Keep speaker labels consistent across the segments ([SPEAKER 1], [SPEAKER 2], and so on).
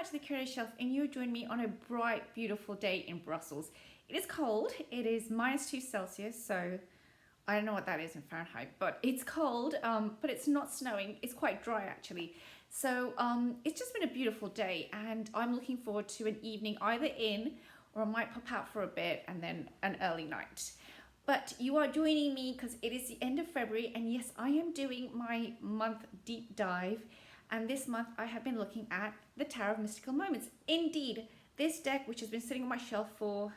[SPEAKER 1] to the Curator Shelf and you join me on a bright, beautiful day in Brussels. It is cold, it is -2 Celsius, so I don't know what that is in Fahrenheit, but it's cold, but it's not snowing, it's quite dry actually. So it's just been a beautiful day and I'm looking forward to an evening either in or I might pop out for a bit and then an early night. But you are joining me because it is the end of February and yes, I am doing my month deep dive. And this month I have been looking at the Tower of Mystical Moments. Indeed, this deck, which has been sitting on my shelf for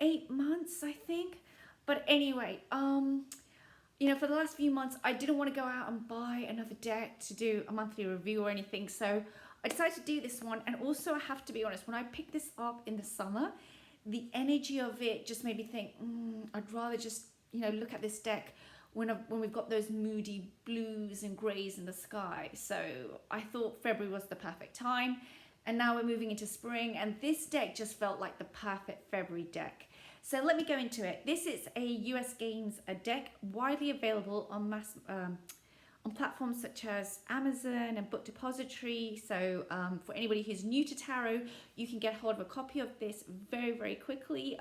[SPEAKER 1] 8 months, I think. But anyway, for the last few months, I didn't want to go out and buy another deck to do a monthly review or anything. So I decided to do this one. And also, I have to be honest, when I picked this up in the summer, the energy of it just made me think, I'd rather just, look at this deck when we've got those moody blues and greys in the sky. So I thought February was the perfect time. And now we're moving into spring and this deck just felt like the perfect February deck. So let me go into it. This is a US Games deck widely available on on platforms such as Amazon and Book Depository. So for anybody who's new to tarot, you can get hold of a copy of this very, very quickly.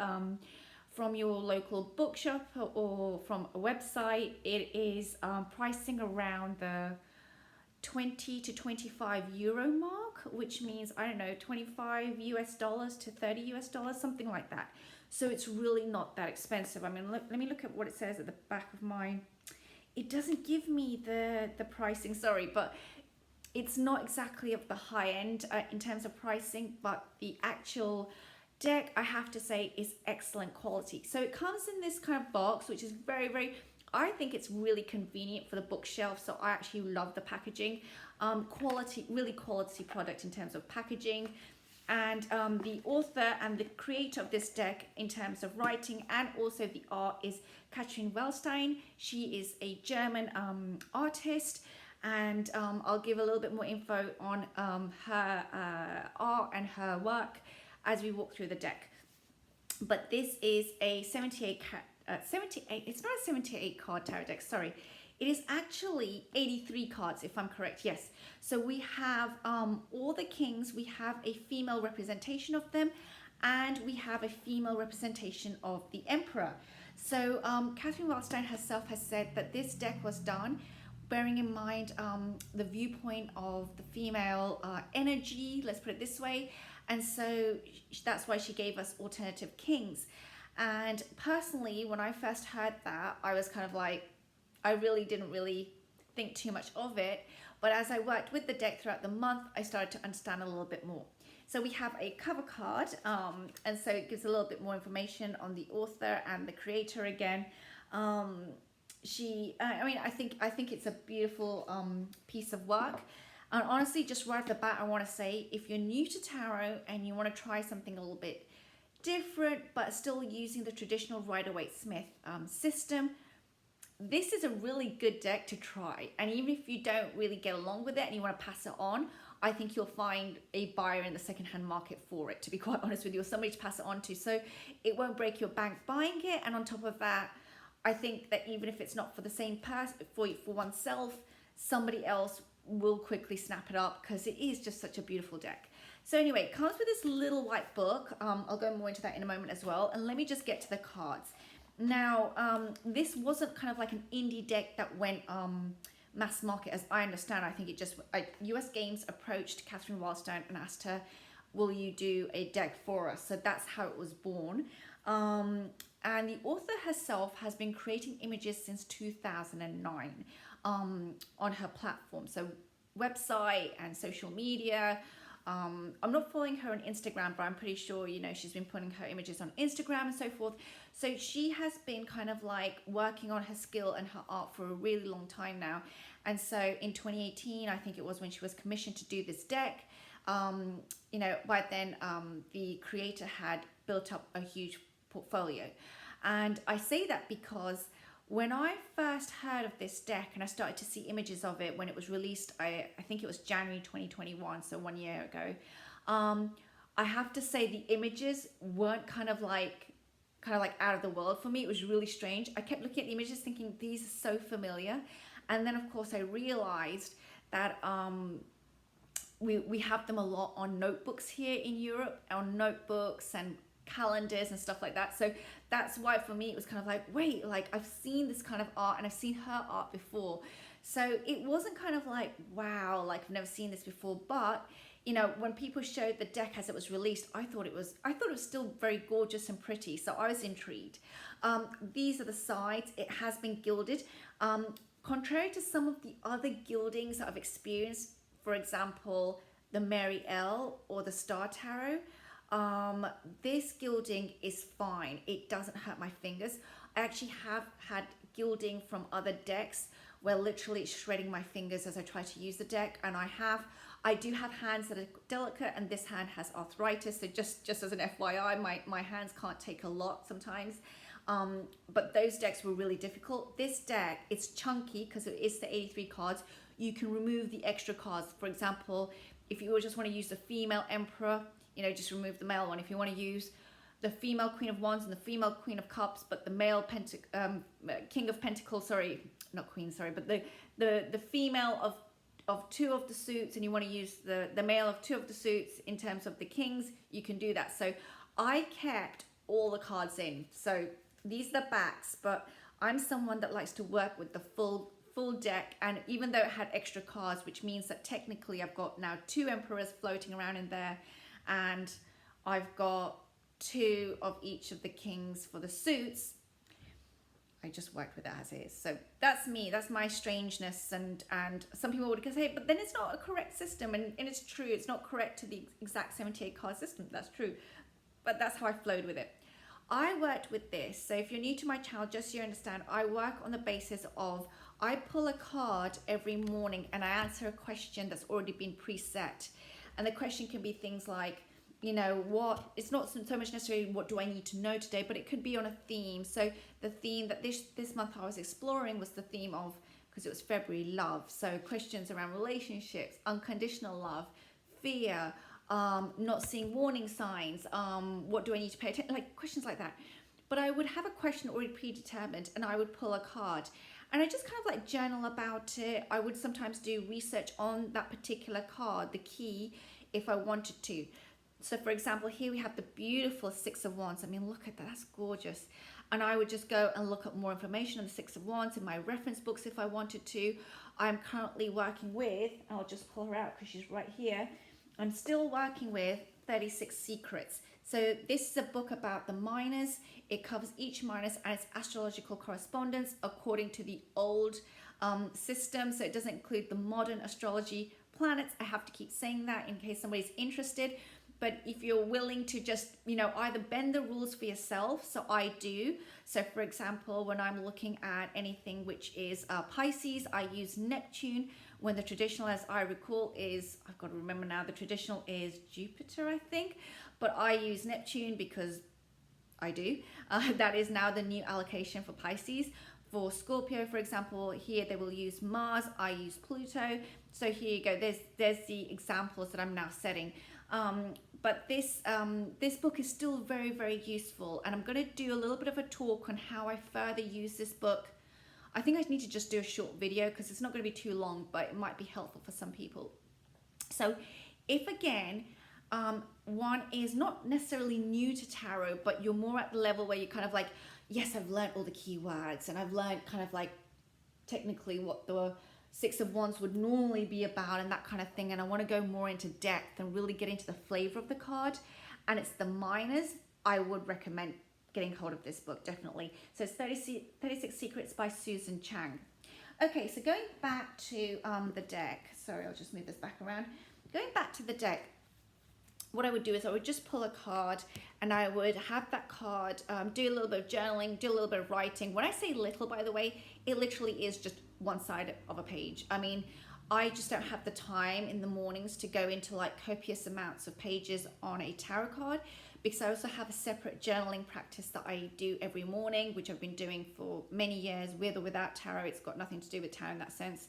[SPEAKER 1] From your local bookshop or from a website. It is pricing around the 20 to 25 euro mark, which means, I don't know, 25 US dollars to 30 US dollars, something like that. So it's really not that expensive. I mean, let me look at what it says at the back of mine. It doesn't give me the pricing, sorry, but it's not exactly of the high end in terms of pricing, but the actual deck, I have to say, is excellent quality. So it comes in this kind of box, which is very, very, I think it's really convenient for the bookshelf. So I actually love the packaging. Quality, really quality product in terms of packaging. And the author and the creator of this deck in terms of writing and also the art is Katrin Wellstein. She is a German artist. And I'll give a little bit more info on her art and her work as we walk through the deck. But this is a 78, it's not a 78 card tarot deck, sorry. It is actually 83 cards, if I'm correct, yes. So we have all the kings, we have a female representation of them, and we have a female representation of the emperor. So Katrin Wellstein herself has said that this deck was done bearing in mind the viewpoint of the female energy, let's put it this way. And so that's why she gave us alternative kings. And personally, when I first heard that, I was kind of like, I really didn't think too much of it. But as I worked with the deck throughout the month, I started to understand a little bit more. So we have a cover card, and so it gives a little bit more information on the author and the creator again. I think it's a beautiful piece of work. And honestly, just right off the bat, I want to say, if you're new to tarot and you want to try something a little bit different, but still using the traditional Rider-Waite-Smith system, this is a really good deck to try. And even if you don't really get along with it and you want to pass it on, I think you'll find a buyer in the secondhand market for it, to be quite honest with you, or somebody to pass it on to. So it won't break your bank buying it. And on top of that, I think that even if it's not for the same person, for oneself, somebody else will quickly snap it up because it is just such a beautiful deck. So anyway, it comes with this little white book. I'll go more into that in a moment as well. And let me just get to the cards. Now, this wasn't kind of like an indie deck that went mass market, as I understand. I think it just, US Games approached Katrin Wellstein and asked her, will you do a deck for us? So that's how it was born. And the author herself has been creating images since 2009 on her platform. So website and social media. I'm not following her on Instagram, but I'm pretty sure, she's been putting her images on Instagram and so forth. So she has been kind of like working on her skill and her art for a really long time now. And so in 2018, I think it was when she was commissioned to do this deck, by then the creator had built up a huge portfolio. And I say that because when I first heard of this deck and I started to see images of it when it was released, I think it was January 2021, so 1 year ago, I have to say the images weren't kind of like out of the world for me. It was really strange. I kept looking at the images thinking these are so familiar. And then of course I realized that we have them a lot on notebooks here in Europe, on notebooks and calendars and stuff like that. So that's why for me it was kind of like, wait, like I've seen this kind of art and I've seen her art before. So it wasn't kind of like, wow, like I've never seen this before. But you know, when people showed the deck as it was released, I thought it was still very gorgeous and pretty. So I was intrigued. These are the sides. It has been gilded. Contrary to some of the other gildings that I've experienced, for example, the Mary L or the Star Tarot, this gilding is fine. It doesn't hurt my fingers. I actually have had gilding from other decks where literally it's shredding my fingers as I try to use the deck, and I do have hands that are delicate, and this hand has arthritis, so just as an FYI, my hands can't take a lot sometimes. But those decks were really difficult. This deck, it's chunky because it is the 83 cards. You can remove the extra cards. For example, if you just want to use the female emperor, you know, just remove the male one. If you want to use the female Queen of Wands and the female Queen of Cups, but the male King of Pentacles, sorry, not Queen, sorry, but the female of two of the suits, and you want to use the male of two of the suits in terms of the kings, you can do that. So I kept all the cards in. So these are the backs, but I'm someone that likes to work with the full deck, and even though it had extra cards, which means that technically I've got now 2 emperors floating around in there, and I've got 2 of each of the kings for the suits. I just worked with it as is. So that's me, that's my strangeness, and some people would say, but then it's not a correct system, and it's true, it's not correct to the exact 78 card system, that's true, but that's how I flowed with it. I worked with this, so if you're new to my channel, just so you understand, I work on the basis of, I pull a card every morning and I answer a question that's already been preset. And the question can be things like, you know, what, it's not so much necessarily what do I need to know today, but it could be on a theme. So the theme that this month I was exploring was the theme of, because it was February, love. So questions around relationships, unconditional love, fear, not seeing warning signs, what do I need to pay attention, like questions like that. But I would have a question already predetermined and I would pull a card. And I just kind of like journal about it. I would sometimes do research on that particular card, the key, if I wanted to. So for example, here we have the beautiful 6 of Wands. I mean, look at that, that's gorgeous. And I would just go and look at more information on the 6 of Wands in my reference books if I wanted to. I'm currently working with, I'll just pull her out because she's right here. I'm still working with 36 Secrets. So this is a book about the minors. It covers each minus and its astrological correspondence according to the old system. So it doesn't include the modern astrology planets. I have to keep saying that in case somebody's interested. But if you're willing to just, you know, either bend the rules for yourself, so I do. So for example, when I'm looking at anything which is Pisces, I use Neptune, when the traditional, as I recall, is, I've got to remember now, the traditional is Jupiter, I think. But I use Neptune because I do. That is now the new allocation for Pisces. For Scorpio, for example, here they will use Mars, I use Pluto. So here you go, there's the examples that I'm now setting. But this book is still very, very useful, and I'm going to do a little bit of a talk on how I further use this book. I think I need to just do a short video because it's not going to be too long, but it might be helpful for some people. So if again, one is not necessarily new to tarot, but you're more at the level where you're kind of like, yes, I've learned all the keywords and I've learned kind of like technically what the 6 of Wands would normally be about and that kind of thing, and I want to go more into depth and really get into the flavor of the card, and it's the minors, I would recommend getting hold of this book, definitely. So it's 36 Secrets by Susan Chang. Okay, so going back to the deck, sorry, I'll just move this back around. Going back to the deck, what I would do is I would just pull a card and I would have that card, do a little bit of journaling, do a little bit of writing. When I say little, by the way, it literally is just one side of a page. I mean, I just don't have the time in the mornings to go into like copious amounts of pages on a tarot card, because I also have a separate journaling practice that I do every morning, which I've been doing for many years, with or without tarot. It's got nothing to do with tarot in that sense.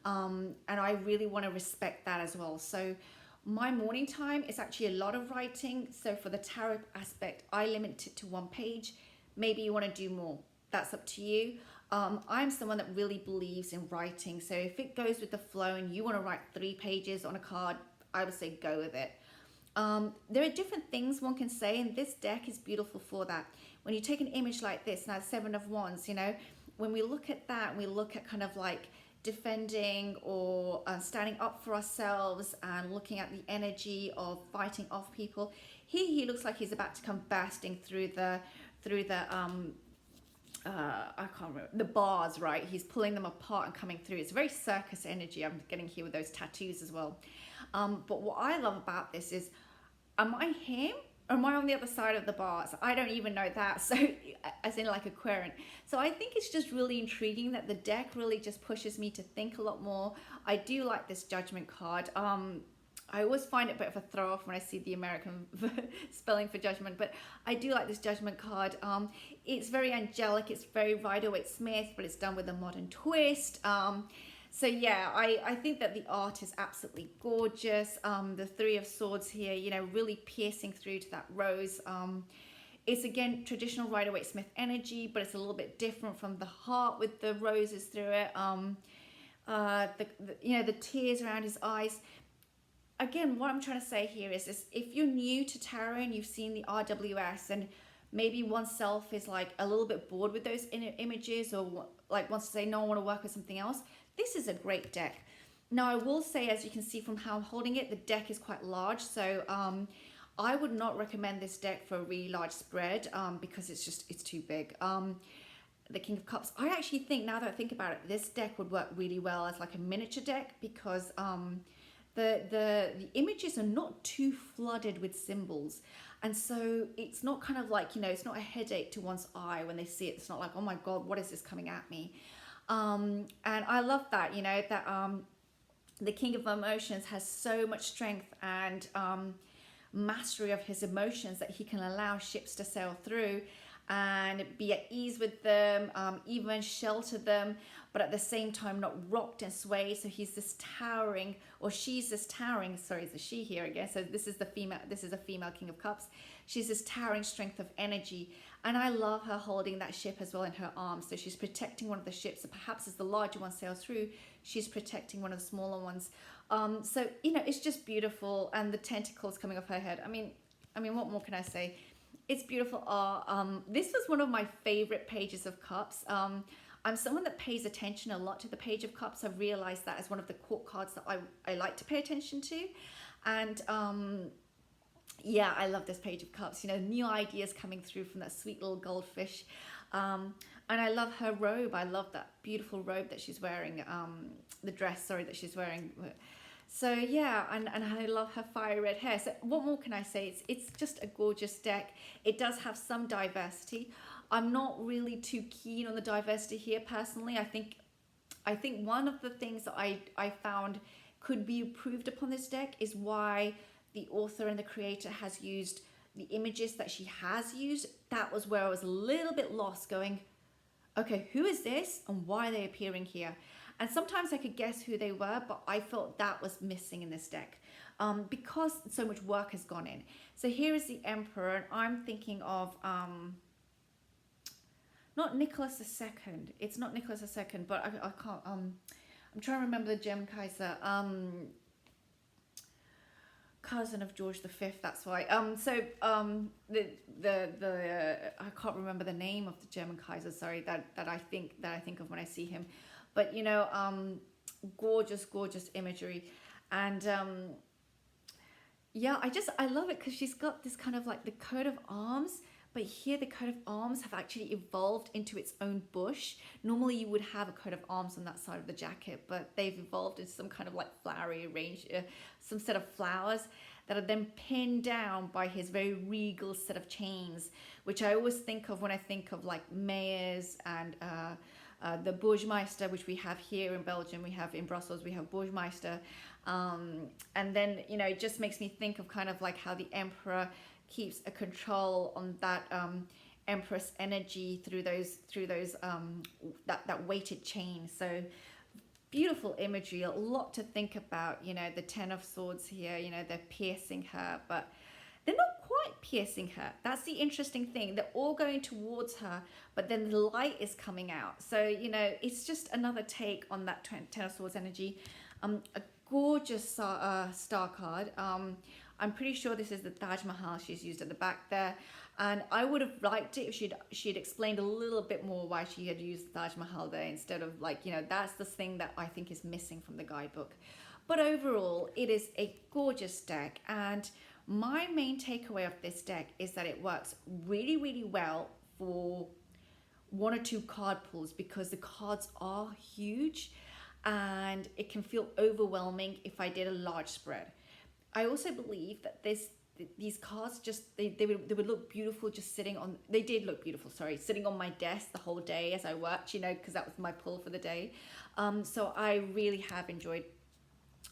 [SPEAKER 1] And I really want to respect that as well. So my morning time is actually a lot of writing. So for the tarot aspect, I limit it to 1 page. Maybe you want to do more. That's up to you. I'm someone that really believes in writing. So if it goes with the flow and you want to write 3 pages on a card, I would say go with it. There are different things one can say, and this deck is beautiful for that. When you take an image like this, now Seven of Wands, you know, when we look at that, we look at kind of like defending or standing up for ourselves and looking at the energy of fighting off people. Here he looks like he's about to come bursting through the I can't remember, the bars, right? He's pulling them apart and coming through. It's very circus energy I'm getting here with those tattoos as well. But what I love about this is, am I him? Or am I on the other side of the bars? I don't even know that. So, as in like a querent. So I think it's just really intriguing that the deck really just pushes me to think a lot more. I do like this Judgment card. I always find it a bit of a throw off when I see the American spelling for judgment, but I do like this Judgment card. It's very angelic, it's very Rider-Waite-Smith, but it's done with a modern twist. So yeah, I think that the art is absolutely gorgeous. The Three of Swords here, you know, really piercing through to that rose. It's again traditional Rider-Waite-Smith energy, but it's a little bit different from the heart with the roses through it. You know, the tears around his eyes. Again, what I'm trying to say here is if you're new to tarot and you've seen the RWS and maybe oneself is like a little bit bored with those images or like wants to say, no, I want to work with something else, this is a great deck. Now, I will say, as you can see from how I'm holding it, the deck is quite large. So I would not recommend this deck for a really large spread because it's too big. The King of Cups, I actually think, now that I think about it, this deck would work really well as like a miniature deck because the images are not too flooded with symbols, and so it's not kind of like, you know, it's not a headache to one's eye when they see it. It's not like, oh my god, what is this coming at me? And I love that, you know, that the King of Emotions has so much strength and mastery of his emotions that he can allow ships to sail through and be at ease with them, even shelter them, but at the same time not rocked and swayed. So he's this towering, or she's this towering, sorry, it's a she here again. So this is the female, this is a female King of Cups. She's this towering strength of energy. And I love her holding that ship as well in her arms. So she's protecting one of the ships. So perhaps as the larger one sails through, she's protecting one of the smaller ones. So, you know, it's just beautiful. And the tentacles coming off her head. I mean, what more can I say? It's beautiful art. This was one of my favorite pages of Cups. I'm someone that pays attention a lot to the Page of Cups. I've realized that as one of the court cards that I like to pay attention to. And yeah, I love this Page of Cups. You know, new ideas coming through from that sweet little goldfish. And I love her robe. I love that beautiful robe that she's wearing. The dress, sorry, that she's wearing. So yeah, and I love her fiery red hair. So what more can I say? It's just a gorgeous deck. It does have some diversity. I'm not really too keen on the diversity here personally. I think one of the things that I found could be improved upon this deck is why the author and the creator has used the images that she has used. That was where I was a little bit lost, going, okay, who is this and why are they appearing here? And sometimes I could guess who they were, but I felt that was missing in this deck because so much work has gone in. So here is the Emperor, and I'm thinking of not Nicholas II. It's not Nicholas II, but I can't. I'm trying to remember the German Kaiser. Cousin of George V. That's why. The I can't remember the name of the German Kaiser. Sorry, that I think of when I see him. But you know, gorgeous imagery, and yeah, I love it because she's got this kind of like the coat of arms. But here the coat of arms have actually evolved into its own bush. Normally you would have a coat of arms on that side of the jacket, but they've evolved into some kind of like flowery arrange, some set of flowers that are then pinned down by his very regal set of chains, which I always think of when I think of like mayors and the Burgmeister, which we have here in Belgium, we have in Brussels, we have Burgmeister. And then, you know, it just makes me think of kind of like how the Emperor keeps a control on that Empress energy through those that weighted chain. So beautiful imagery, a lot to think about. You know, the Ten of Swords here, you know, they're piercing her, but they're not quite piercing her. That's the interesting thing. They're all going towards her, but then the light is coming out. So, you know, it's just another take on that Ten of Swords energy. gorgeous star card. I'm pretty sure this is the Taj Mahal she's used at the back there. And I would have liked it if she'd explained a little bit more why she had used the Taj Mahal there instead of like, you know, that's the thing that I think is missing from the guidebook. But overall, it is a gorgeous deck. And my main takeaway of this deck is that it works really, really well for one or two card pulls because the cards are huge and it can feel overwhelming if I did a large spread. I also believe that these cards just they would look beautiful just sitting on, they did look beautiful, sorry, sitting on my desk the whole day as I worked, you know, because that was my pull for the day. So I really have enjoyed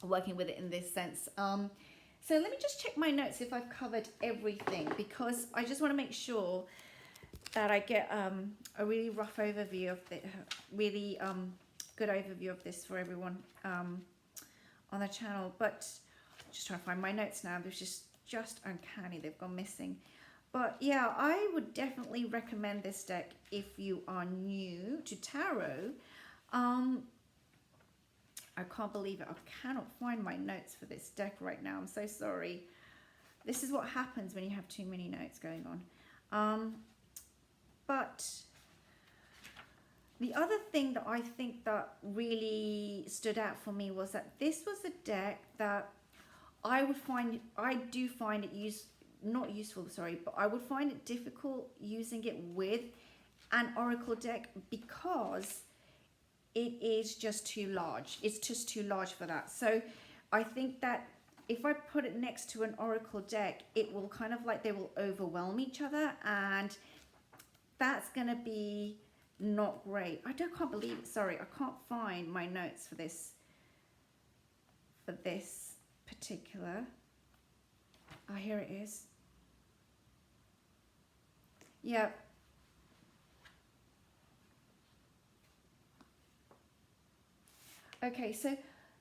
[SPEAKER 1] working with it in this sense. So let me just check my notes if I've covered everything, because I just want to make sure that I get a really rough overview of the really good overview of this for everyone on the channel. But just trying to find my notes now, which is just uncanny, they've gone missing. But yeah, I would definitely recommend this deck if you are new to tarot. I can't believe it, I cannot find my notes for this deck right now, I'm so sorry. This is what happens when you have too many notes going on. But the other thing that I think that really stood out for me was that this was a deck that I do find it not useful, sorry, but I would find it difficult using it with an oracle deck because it is just too large. It's just too large for that. So I think that if I put it next to an oracle deck, it will kind of like, they will overwhelm each other, and that's going to be not great. Can't believe it. Sorry, I can't find my notes for this particular. Oh, here it is. Yeah. Okay, so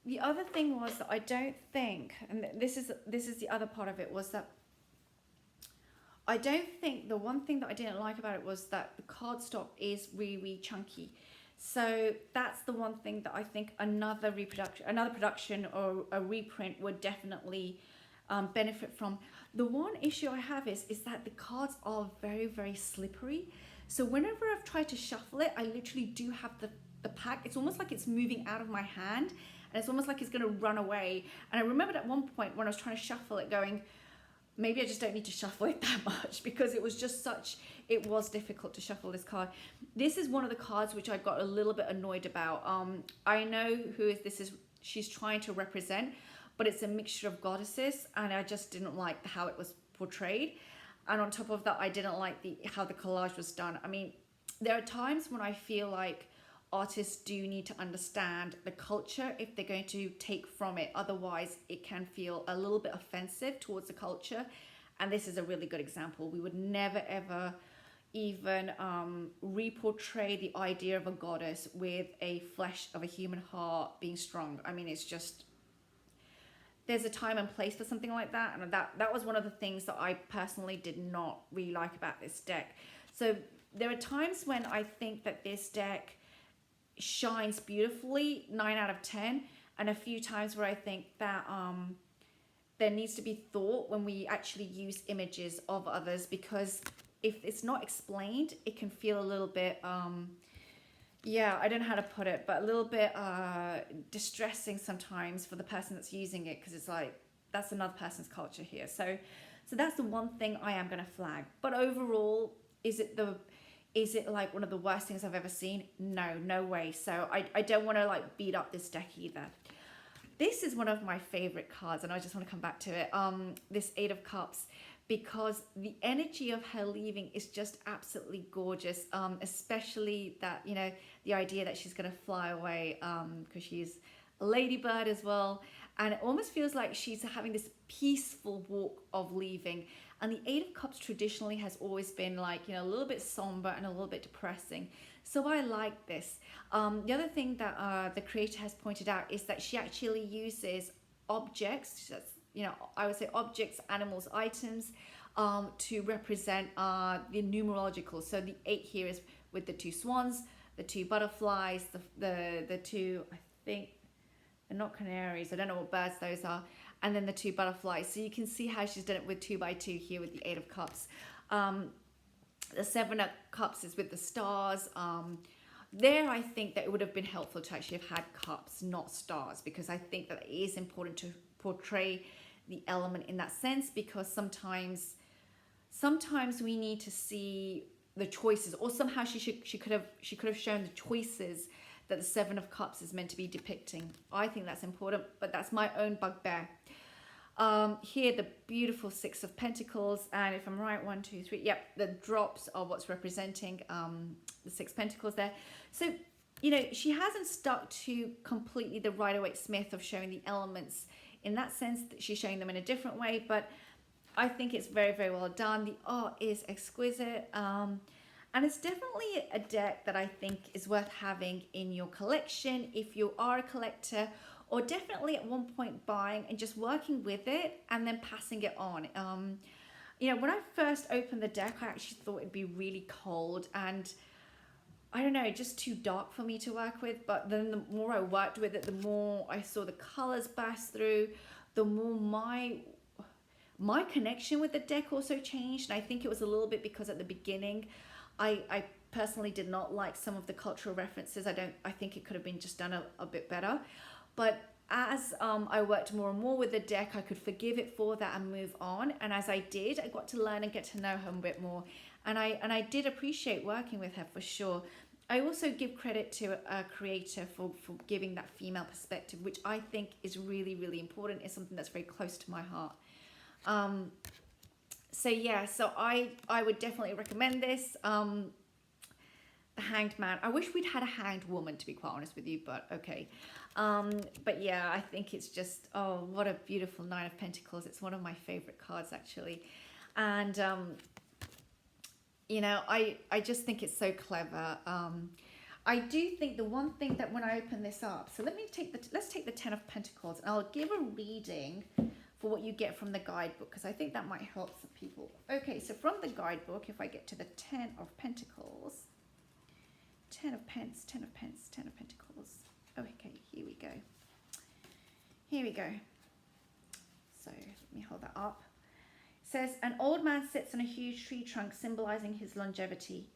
[SPEAKER 1] the other thing was that I don't think, and this is the other part of it, was that I don't think, the one thing that I didn't like about it was that the cardstock is really, really chunky. So that's the one thing that I think another production or a reprint would definitely benefit from. The one issue I have is that the cards are very, very slippery. So whenever I've tried to shuffle it, I literally do have the pack. It's almost like it's moving out of my hand, and it's almost like it's going to run away. And I remembered at one point when I was trying to shuffle it going, maybe I just don't need to shuffle it that much, because it was just it was difficult to shuffle this card. This is one of the cards which I got a little bit annoyed about. I know who this is, she's trying to represent, but it's a mixture of goddesses, and I just didn't like how it was portrayed. And on top of that, I didn't like how the collage was done. I mean, there are times when I feel like artists do need to understand the culture if they're going to take from it. Otherwise, it can feel a little bit offensive towards the culture. And this is a really good example. We would never, ever even reportray the idea of a goddess with a flesh of a human heart being strong. I mean, it's just, there's a time and place for something like that. And that was one of the things that I personally did not really like about this deck. So there are times when I think that this deck shines beautifully, 9 out of 10, and a few times where I think that there needs to be thought when we actually use images of others, because if it's not explained, it can feel a little bit yeah, I don't know how to put it, but a little bit distressing sometimes for the person that's using it, because it's like, that's another person's culture here. So that's the one thing I am going to flag. But overall, is it like one of the worst things I've ever seen? No way. So I don't want to like beat up this deck either. This is one of my favorite cards, and I just want to come back to it. This 8 of Cups, because the energy of her leaving is just absolutely gorgeous. Especially that, you know, the idea that she's going to fly away, because she's a ladybird as well. And it almost feels like she's having this peaceful walk of leaving. And the 8 of Cups traditionally has always been like, you know, a little bit somber and a little bit depressing. So I like this. The other thing that the creator has pointed out is that she actually uses objects, you know, I would say objects, animals, items, to represent the numerological. So the 8 here is with the 2 swans, the 2 butterflies, the 2, I think, They're not canaries. I don't know what birds those are. And then the 2 butterflies. So you can see how she's done it with 2 by 2 here with the 8 of cups. The 7 of cups is with the stars. There, I think that it would have been helpful to actually have had cups, not stars, because I think that it is important to portray the element in that sense, because sometimes we need to see the choices, or somehow she could have shown the choices that the 7 of cups is meant to be depicting. I think that's important, but that's my own bugbear. Here, the beautiful 6 of Pentacles, and if I'm right, 1, 2, 3, yep, the drops are what's representing the 6 Pentacles there. So, you know, she hasn't stuck to completely the Rider-Waite-Smith of showing the elements in that sense, that she's showing them in a different way, but I think it's very, very well done. The art is exquisite, and it's definitely a deck that I think is worth having in your collection if you are a collector, or definitely at one point buying and just working with it and then passing it on. You know, when I first opened the deck, I actually thought it'd be really cold and I don't know, just too dark for me to work with. But then the more I worked with it, the more I saw the colors burst through, the more my connection with the deck also changed. And I think it was a little bit because at the beginning, I personally did not like some of the cultural references. I think it could have been just done a bit better. But as I worked more and more with the deck, I could forgive it for that and move on. And as I did, I got to learn and get to know her a bit more. And I did appreciate working with her for sure. I also give credit to a creator for giving that female perspective, which I think is really, really important. It's something that's very close to my heart. So yeah, so I would definitely recommend this. The Hanged Man. I wish we'd had a hanged woman, to be quite honest with you, but okay. But yeah, I think it's just, oh, what a beautiful 9 of Pentacles. It's one of my favorite cards, actually. And, you know, I just think it's so clever. I do think the one thing that when I open this up, so let's take the 10 of Pentacles, and I'll give a reading for what you get from the guidebook, because I think that might help some people. Okay, so from the guidebook, if I get to the 10 of Pentacles, 10 of Pence, 10 of Pence, 10 of Pentacles. Okay, here we go. Here we go. So let me hold that up. It says, an old man sits on a huge tree trunk symbolizing his longevity.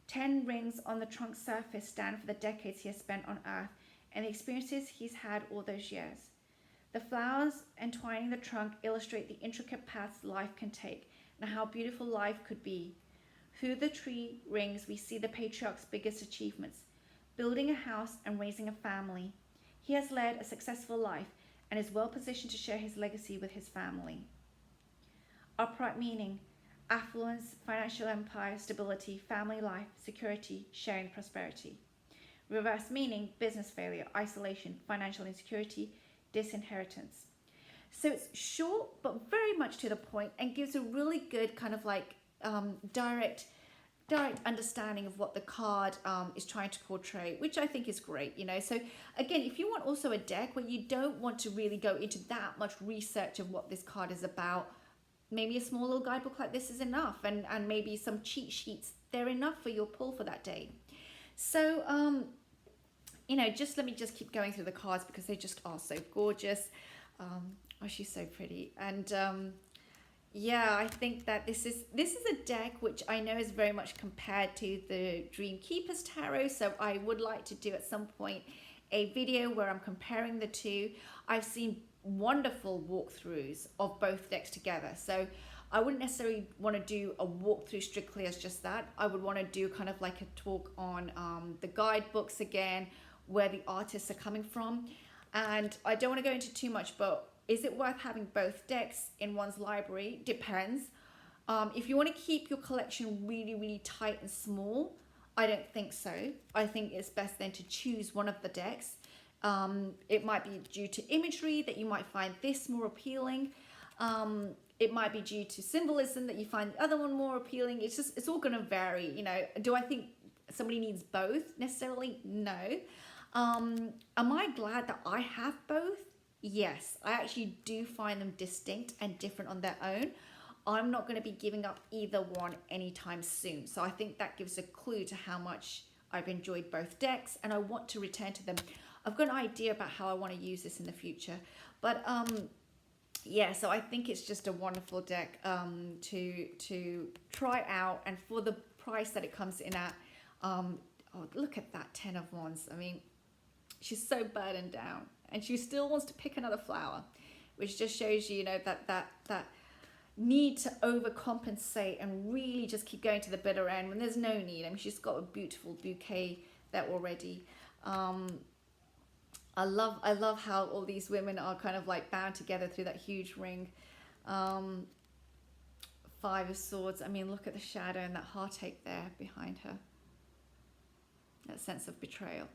[SPEAKER 1] 10 rings on the trunk's surface stand for the decades he has spent on Earth and the experiences he's had all those years. The flowers entwining the trunk illustrate the intricate paths life can take and how beautiful life could be. Through the tree rings, we see the patriarch's biggest achievements, building a house and raising a family. He has led a successful life and is well positioned to share his legacy with his family. Upright meaning, affluence, financial empire, stability, family life, security, sharing prosperity. Reverse meaning, business failure, isolation, financial insecurity, disinheritance. So it's short but very much to the point and gives a really good kind of like direct understanding of what the card is trying to portray, which I think is great, you know. So again, if you want also a deck where you don't want to really go into that much research of what this card is about, maybe a small little guidebook like this is enough, and maybe some cheat sheets, they're enough for your pull for that day. So you know, let me keep going through the cards because they just are so gorgeous. Oh, she's so pretty. And yeah, I think that this is a deck which I know is very much compared to the Dream Keeper's Tarot. So I would like to do at some point a video where I'm comparing the two. I've seen wonderful walkthroughs of both decks together. So I wouldn't necessarily want to do a walkthrough strictly as just that. I would want to do kind of like a talk on the guidebooks again, where the artists are coming from. And I don't want to go into too much, but is it worth having both decks in one's library? Depends. If you want to keep your collection really, really tight and small, I don't think so. I think it's best then to choose one of the decks. It might be due to imagery that you might find this more appealing. It might be due to symbolism that you find the other one more appealing. It's all going to vary, you know. Do I think somebody needs both necessarily? No. Am I glad that I have both? Yes, I actually do find them distinct and different on their own. I'm not going to be giving up either one anytime soon. So I think that gives a clue to how much I've enjoyed both decks, and I want to return to them. I've got an idea about how I want to use this in the future. But yeah, so I think it's just a wonderful deck to try out, and for the price that it comes in at, oh, look at that 10 of Wands. I mean, she's so burdened down, and she still wants to pick another flower, which just shows you, you know, that need to overcompensate and really just keep going to the bitter end when there's no need. I mean, she's got a beautiful bouquet there already. I love how all these women are kind of like bound together through that huge ring. Five of Swords. I mean, look at the shadow and that heartache there behind her. That sense of betrayal.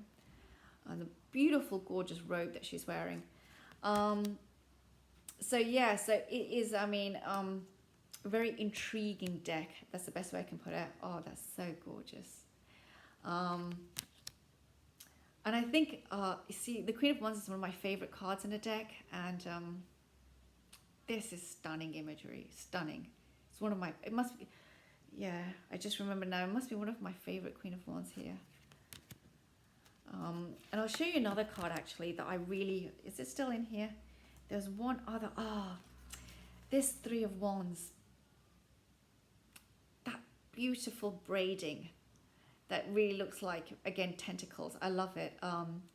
[SPEAKER 1] And the beautiful, gorgeous robe that she's wearing. So yeah, so it is, I mean, a very intriguing deck. That's the best way I can put it. Oh, that's so gorgeous. And I think, you see, the Queen of Wands is one of my favorite cards in a deck. And this is stunning imagery. Stunning. It's one of my, it must be, yeah, I just remember now, it must be one of my favorite Queen of Wands here. And I'll show you another card actually that I really, is it still in here? There's one other, this Three of Wands. That beautiful braiding that really looks like, again, tentacles. I love it.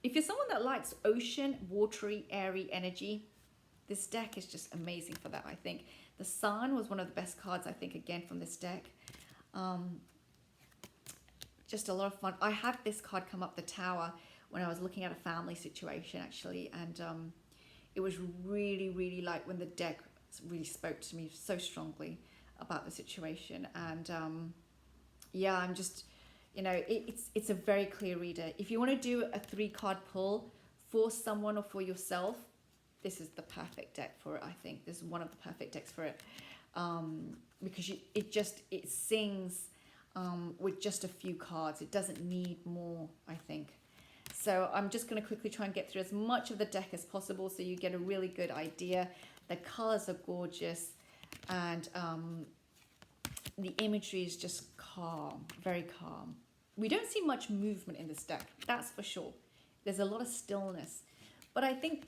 [SPEAKER 1] If you're someone that likes ocean, watery, airy energy, this deck is just amazing for that, I think. The Sun was one of the best cards, I think, again, from this deck. Just a lot of fun. I had this card come up the Tower when I was looking at a family situation, actually. And it was really, really like when the deck really spoke to me so strongly about the situation. And yeah, I'm just, you know, it's a very clear reader. If you want to do a 3-card pull for someone or for yourself, this is the perfect deck for it, I think. This is one of the perfect decks for it. Because it sings with just a few cards. It doesn't need more, I think. So I'm just going to quickly try and get through as much of the deck as possible so you get a really good idea. The colors are gorgeous, and the imagery is just calm, very calm. We don't see much movement in this deck, that's for sure. There's a lot of stillness. But I think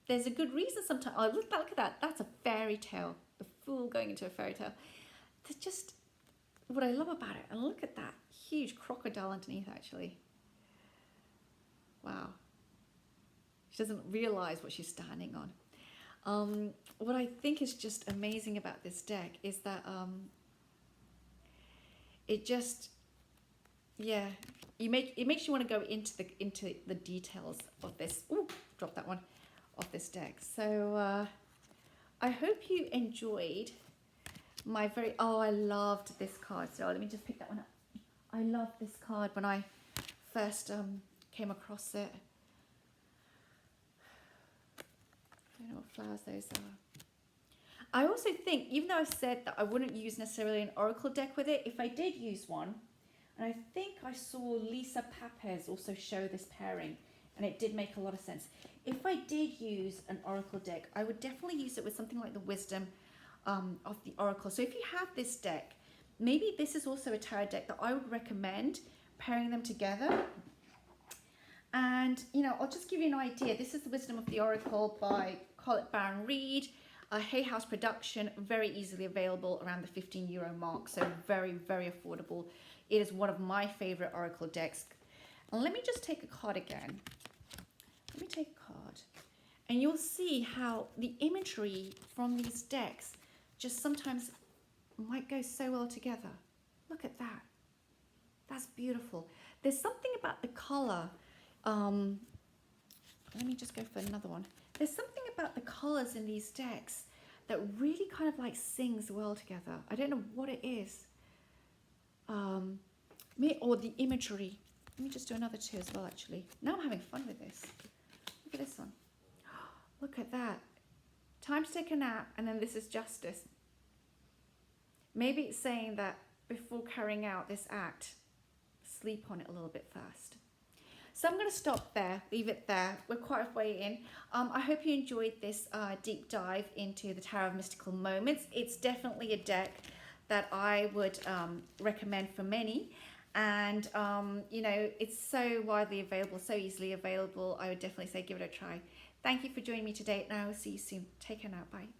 [SPEAKER 1] there's a good reason sometimes. Oh, look at that. That's a fairy tale. The Fool going into a fairy tale. There's just what I love about it. And look at that huge crocodile underneath, actually. Wow. She doesn't realize what she's standing on. What I think is just amazing about this deck is that it just, yeah, it makes you want to go into the details of this. Ooh, drop that one, of this deck. So I hope you enjoyed my I loved this card. So let me just pick that one up. I loved this card when I first came across it. I don't know what flowers those are. I also think, even though I've said that I wouldn't use necessarily an oracle deck with it, if I did use one, and I think I saw Lisa Papez also show this pairing, and it did make a lot of sense. If I did use an oracle deck, I would definitely use it with something like the Wisdom of the Oracle. So if you have this deck, maybe this is also a tarot deck that I would recommend pairing them together. And, you know, I'll just give you an idea. This is the Wisdom of the Oracle by Colette Baron Reid, a Hay House production, very easily available around the €15 mark. So very, very affordable. It is one of my favorite oracle decks. And let me just take a card again. Let me take a card. And you'll see how the imagery from these decks just sometimes might go so well together. Look at that. That's beautiful. There's something about the color. Let me just go for another one. There's something about the colors in these decks that really kind of like sings well together. I don't know what it is. Or the imagery. Let me just do another two as well, actually. Now I'm having fun with this. Look at this one. Look at that. Time to take a nap, and then this is justice. Maybe it's saying that before carrying out this act, sleep on it a little bit first. So I'm going to stop there, leave it there. We're quite a way in. I hope you enjoyed this deep dive into the Tarot of Mystical Moments. It's definitely a deck that I would recommend for many. And you know, it's so widely available, so easily available. I would definitely say give it a try. Thank you for joining me today, and I will see you soon. Take care now. Bye.